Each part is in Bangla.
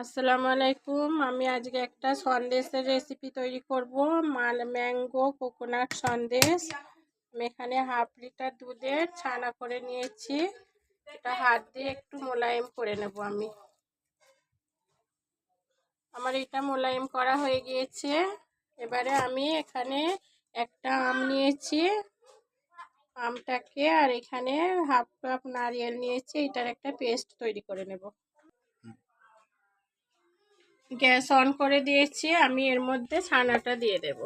আসসালামু আলাইকুম। আমি আজকে একটা সন্দেশের রেসিপি তৈরি করব। Mango coconut Sandesh. আমি এখানে হাফ লিটার দুধের ছানা করে নিয়েছি। এটা হাত দিয়ে একটু মোলায়েম করে নেব আমি। আমার এটা মোলায়েম করা হয়ে গিয়েছে। এবারে আমি এখানে একটা আম নিয়েছি, আমটাকে আর এখানে হাফ কাপ নারিয়েল নিয়েছি। এটার একটা পেস্ট তৈরি করে নেব। গ্যাস অন করে দিয়েছি। আমি এর মধ্যে ছানাটা দিয়ে দেব।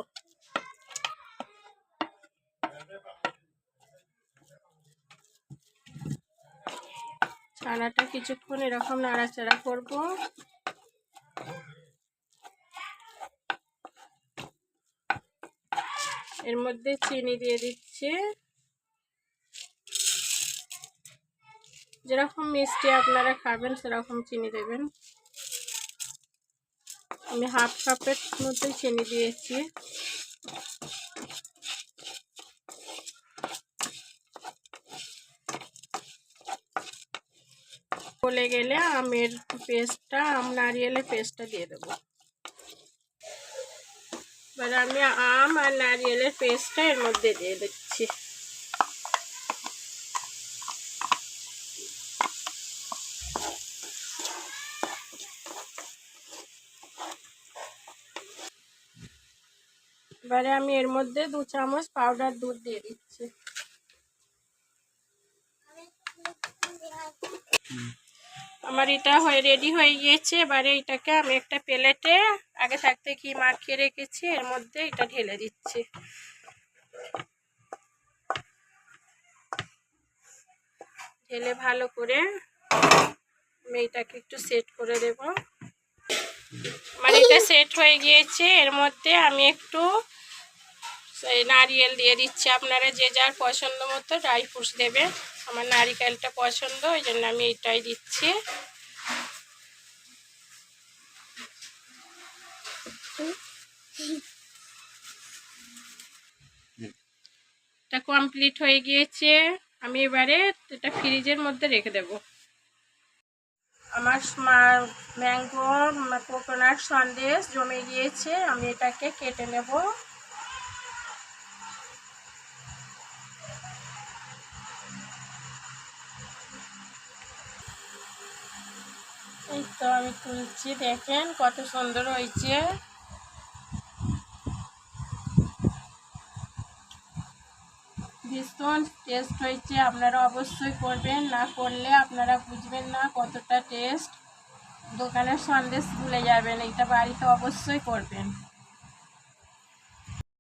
ছানাটা কিছুক্ষণ এরকম নাড়াচাড়া করব। এর মধ্যে চিনি দিয়ে দিচ্ছি। যেরকম মিষ্টি আপনারা খাবেন সেরকম চিনি দেবেন। আমি হাফ কাপের মতোই চিনি দিয়েছি। গলে গেলে আমের পেস্টটা, নারিয়েলের পেস্টটা দিয়ে দেবো। এবার আমি আম আর নারিয়েলের পেস্টটা এর মধ্যে দিয়ে দিচ্ছি। এবারে আমি এর মধ্যে 2 চামচ পাউডার দুধ দিয়ে দিচ্ছি। আমার এটা রেডি হয়ে গিয়েছে। এবারে এটাকে আমি একটা প্লেটে আগে থাকতে ঘি মাখিয়ে রেখেছি, এর মধ্যে এটা ঢেলে দিচ্ছি। ঢেলে ভালো করে আমি এটাকে একটু সেট করে দেব। আমার এটা সেট হয়ে গিয়েছে। এর মধ্যে আমি একটু নারিয়েল দিয়ে দিচ্ছি। আপনারা যে যার পছন্দ মতো ড্রাই ফ্রুটস দেবেন। আমার নারিকেলটা পছন্দ, ওই জন্য আমি এটাই দিচ্ছি। এটা কমপ্লিট হয়ে গিয়েছে। আমি এবারে এটা ফ্রিজের মধ্যে রেখে দেব। আমার ম্যাঙ্গো কোকোনাট সন্দেশ জমে গিয়েছে। আমি এটাকে কেটে নেব। এই তো আমি তুলছি, দেখেন কত সুন্দর হয়েছে। ভীষণ টেস্ট হয়েছে। আপনারা অবশ্যই করবেন, না করলে আপনারা বুঝবেন না কতটা টেস্ট। দোকানের সন্দেশ ভুলে যাবেন, এটা বাড়িতে অবশ্যই করবেন।